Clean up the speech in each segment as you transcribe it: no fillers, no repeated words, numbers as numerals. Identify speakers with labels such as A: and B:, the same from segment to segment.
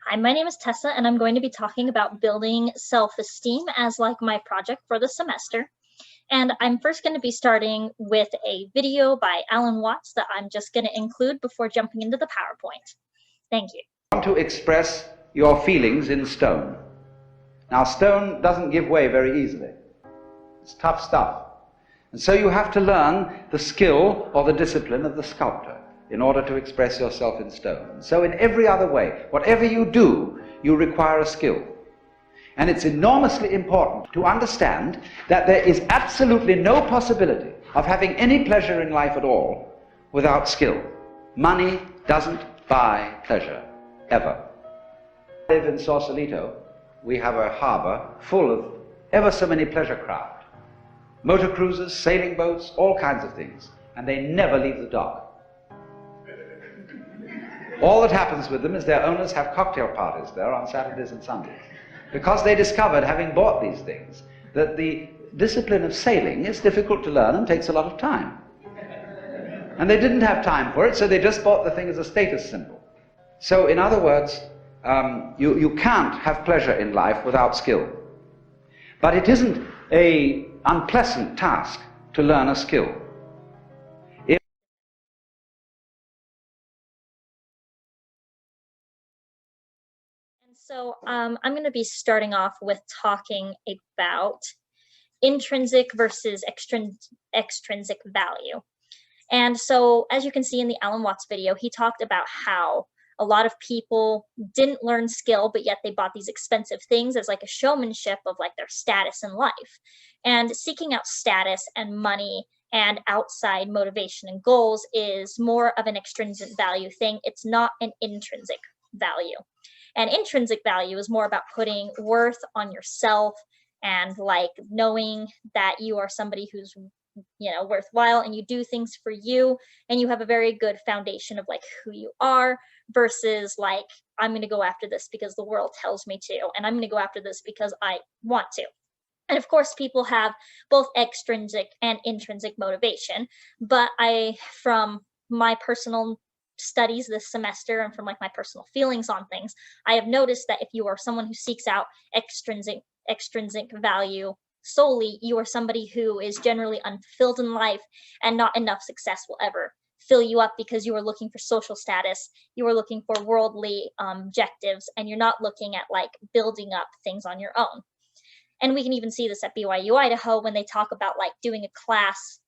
A: Hi, my name is Tessa, and I'm going to be talking about building self-esteem as like my project for the semester. And I'm first going to be starting with a video by Alan Watts that I'm just going to include before jumping into the PowerPoint. Thank you.
B: Want to express your feelings in stone. Now, stone doesn't give way very easily. It's tough stuff. And so you have to learn the skill or the discipline of the sculptor in order to express yourself in stone. And so in every other way, whatever you do, you require a skill. And it's enormously important to understand that there is absolutely no possibility of having any pleasure in life at all without skill. Money doesn't buy pleasure, ever. I live in Sausalito. We have a harbor full of ever so many pleasure craft. Motor cruisers, sailing boats, all kinds of things. And they never leave the dock. All that happens with them is their owners have cocktail parties there on Saturdays and Sundays. Because they discovered, having bought these things, that the discipline of sailing is difficult to learn and takes a lot of time. And they didn't have time for it, so they just bought the thing as a status symbol. So, in other words, you can't have pleasure in life without skill. But it isn't an unpleasant task to learn a skill.
A: So I'm going to be starting off with talking about intrinsic versus extrinsic value. And so, as you can see in the Alan Watts video, he talked about how a lot of people didn't learn skill, but yet they bought these expensive things as like a showmanship of like their status in life. And seeking out status and money and outside motivation and goals is more of an extrinsic value thing. It's not an intrinsic value. And intrinsic value is more about putting worth on yourself and like knowing that you are somebody who's worthwhile and you do things for you and you have a very good foundation of like who you are versus like I'm going to go after this because the world tells me to, and I'm going to go after this because I want to. And of course, people have both extrinsic and intrinsic motivation, but from my personal studies this semester and from like my personal feelings on things, I have noticed that if you are someone who seeks out extrinsic value solely, you are somebody who is generally unfulfilled in life, and not enough success will ever fill you up because you are looking for social status, you are looking for worldly objectives, and you're not looking at like building up things on your own. And we can even see this at BYU Idaho when they talk about like doing a class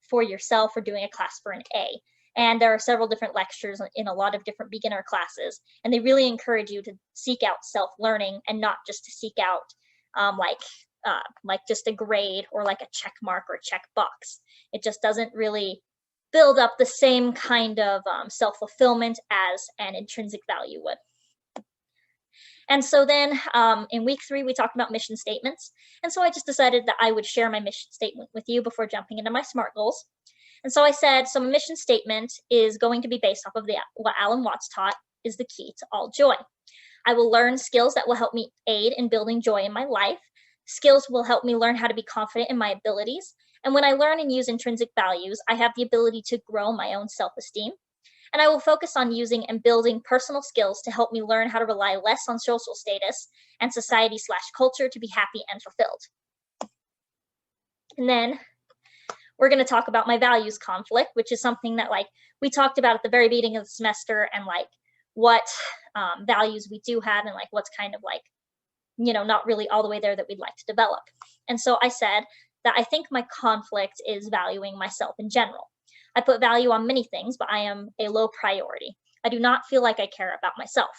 A: for yourself or doing a class for an A. And there are several different lectures in a lot of different beginner classes, and they really encourage you to seek out self-learning and not just to seek out like just a grade or like a check mark or a check box. It just doesn't really build up the same kind of self-fulfillment as an intrinsic value would. And so then in week 3, we talked about mission statements. And so I just decided that I would share my mission statement with you before jumping into my SMART goals. And so I said, so a mission statement is going to be based off of what Alan Watts taught is the key to all joy. I will learn skills that will help me aid in building joy in my life. Skills will help me learn how to be confident in my abilities. And when I learn and use intrinsic values, I have the ability to grow my own self-esteem. And I will focus on using and building personal skills to help me learn how to rely less on social status and society/culture to be happy and fulfilled. And then we're going to talk about my values conflict, which is something that like we talked about at the very beginning of the semester, and like what values we do have and like what's kind of like, not really all the way there that we'd like to develop. And so I said that I think my conflict is valuing myself in general. I put value on many things, but I am a low priority. I do not feel like I care about myself.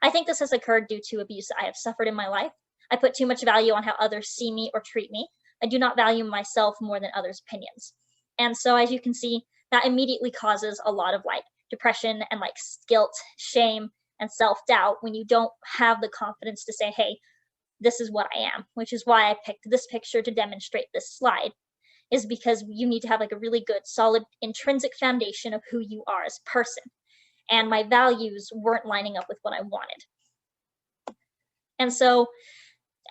A: I think this has occurred due to abuse that I have suffered in my life. I put too much value on how others see me or treat me. I do not value myself more than others' opinions. And so as you can see, that immediately causes a lot of like depression and like guilt, shame, and self-doubt when you don't have the confidence to say, hey, this is what I am, which is why I picked this picture to demonstrate this slide, is because you need to have like a really good, solid, intrinsic foundation of who you are as a person. And my values weren't lining up with what I wanted. And so,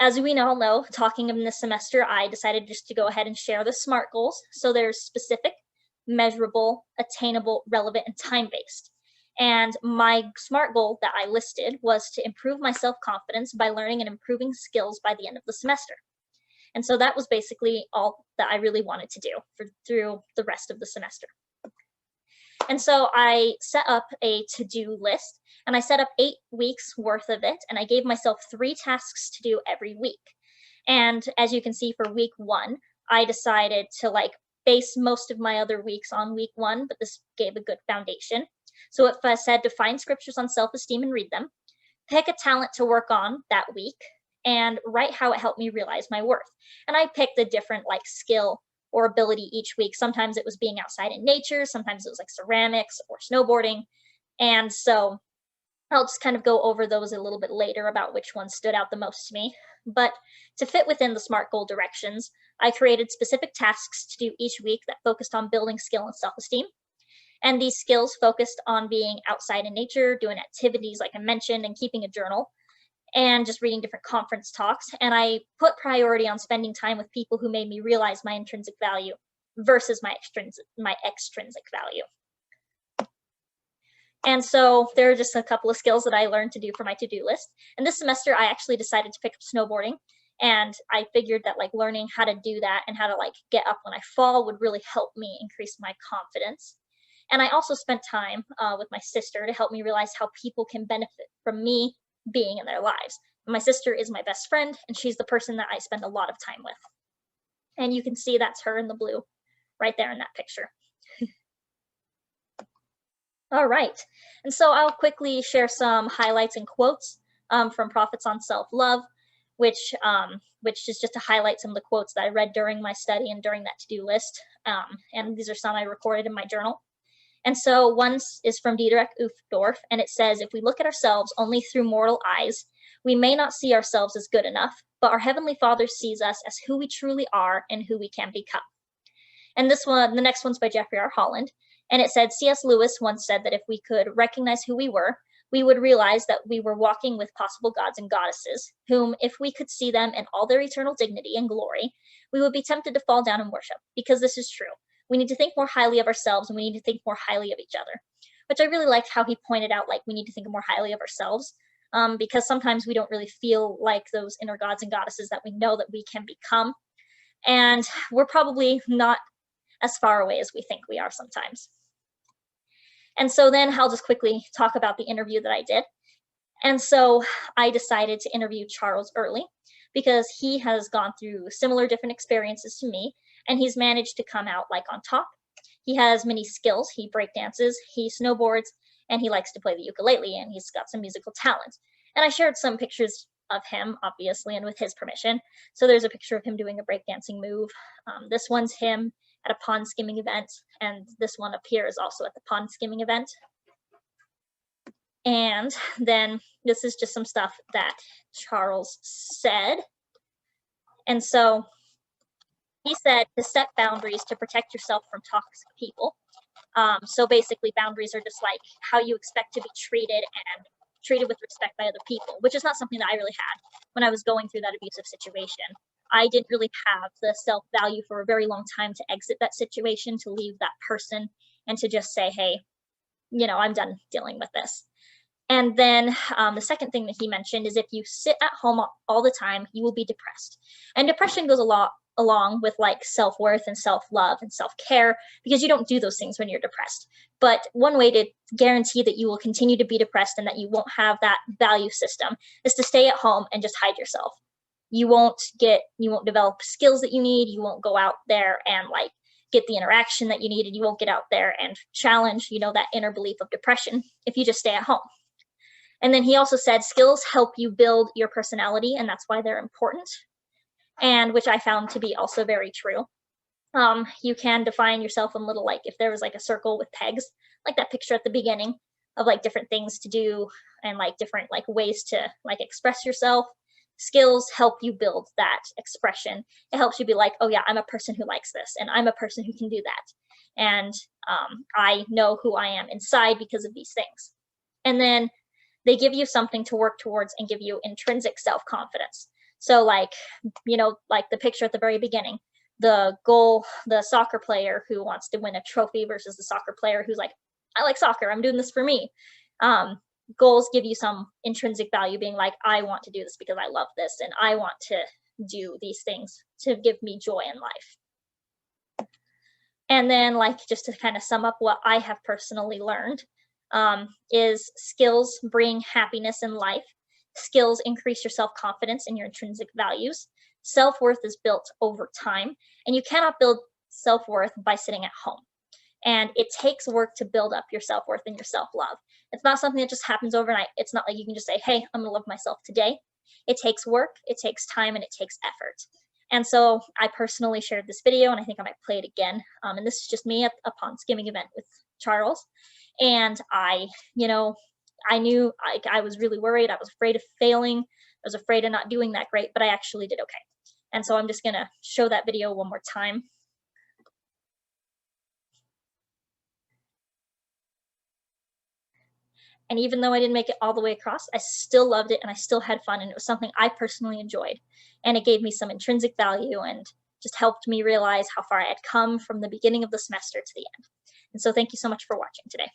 A: as we all know, talking in this semester, I decided just to go ahead and share the SMART goals. So there's specific, measurable, attainable, relevant, and time-based. And my SMART goal that I listed was to improve my self-confidence by learning and improving skills by the end of the semester. And so that was basically all that I really wanted to do through the rest of the semester. And so I set up a to-do list, and I set up 8 weeks worth of it, and I gave myself 3 tasks to do every week. And as you can see, for week 1, I decided to base most of my other weeks on week 1, but this gave a good foundation. So if I said to find scriptures on self-esteem and read them, pick a talent to work on that week, and write how it helped me realize my worth. And I picked a different skill or ability each week. Sometimes it was being outside in nature, sometimes it was ceramics or snowboarding. And so I'll just kind of go over those a little bit later about which one stood out the most to me. But to fit within the SMART goal directions, I created specific tasks to do each week that focused on building skill and self-esteem. And these skills focused on being outside in nature, doing activities like I mentioned, and keeping a journal, and just reading different conference talks. And I put priority on spending time with people who made me realize my intrinsic value versus my extrinsic value. And so there are just a couple of skills that I learned to do for my to-do list. And this semester, I actually decided to pick up snowboarding. And I figured that learning how to do that and how to get up when I fall would really help me increase my confidence. And I also spent time with my sister to help me realize how people can benefit from me being in their lives. My sister is my best friend, and she's the person that I spend a lot of time with. And you can see that's her in the blue right there in that picture. All right, and so I'll quickly share some highlights and quotes from Prophets on Self-Love, which is just to highlight some of the quotes that I read during my study and during that to-do list. And these are some I recorded in my journal. And so one is from Dietrich Uchtdorf, and it says, "If we look at ourselves only through mortal eyes, we may not see ourselves as good enough, but our Heavenly Father sees us as who we truly are and who we can become." And the next one's by Jeffrey R. Holland, and it said, C.S. Lewis once said that if we could recognize who we would realize that we were walking with possible gods and goddesses, whom, if we could see them in all their eternal dignity and glory, we would be tempted to fall down and worship, because this is true. We need to think more highly of ourselves, and we need to think more highly of each other, which I really liked how he pointed out, we need to think more highly of ourselves, because sometimes we don't really feel like those inner gods and goddesses that we know that we can become. And we're probably not as far away as we think we are sometimes. And so then I'll just quickly talk about the interview that I did. And so I decided to interview Charles Early because he has gone through similar different experiences to me, and he's managed to come out on top. He has many skills. He breakdances, he snowboards, and he likes to play the ukulele, and he's got some musical talent. And I shared some pictures of him, obviously, and with his permission. So there's a picture of him doing a breakdancing move. This one's him at a pond skimming event, and this one up here is also at the pond skimming event. And then this is just some stuff that Charles said. And so he said to set boundaries to protect yourself from toxic people. So basically, boundaries are just how you expect to be treated and treated with respect by other people, which is not something that I really had when I was going through that abusive situation. I didn't really have the self-value for a very long time to exit that situation, to leave that person, and to just say, hey, I'm done dealing with this. And then the second thing that he mentioned is if you sit at home all the time, you will be depressed. And depression goes along with self-worth and self-love and self-care, because you don't do those things when you're depressed. But one way to guarantee that you will continue to be depressed and that you won't have that value system is to stay at home and just hide yourself. You won't develop skills that you need. You won't go out there and get the interaction that you need, and you won't get out there and challenge, that inner belief of depression if you just stay at home. And then he also said skills help you build your personality, and that's why they're important, and which I found to be also very true. You can define yourself in little, if there was a circle with pegs, like that picture at the beginning of different things to do and different ways to express yourself. Skills help you build that expression. It helps you be oh yeah, I'm a person who likes this, and I'm a person who can do that. And I know who I am inside because of these things. And then they give you something to work towards and give you intrinsic self-confidence. So the picture at the very beginning, the goal, the soccer player who wants to win a trophy versus the soccer player who's I like soccer. I'm doing this for me. Goals give you some intrinsic value, being like, I want to do this because I love this, and I want to do these things to give me joy in life. And then, like, just to kind of sum up what I have personally learned, is skills bring happiness in life. Skills increase your self-confidence and your intrinsic values. Self-worth is built over time, and you cannot build self-worth by sitting at home. And it takes work to build up your self-worth and your self-love. It's not something that just happens overnight. It's not like you can just say, hey, I'm gonna love myself today. It takes work, it takes time, and it takes effort. And so I personally shared this video, and I think I might play it again. And this is just me at a pond skimming event with Charles. And I knew I was really worried. I was afraid of failing. I was afraid of not doing that great, but I actually did okay. And so I'm just gonna show that video one more time. And even though I didn't make it all the way across, I still loved it and I still had fun, and it was something I personally enjoyed. And it gave me some intrinsic value and just helped me realize how far I had come from the beginning of the semester to the end. And so thank you so much for watching today.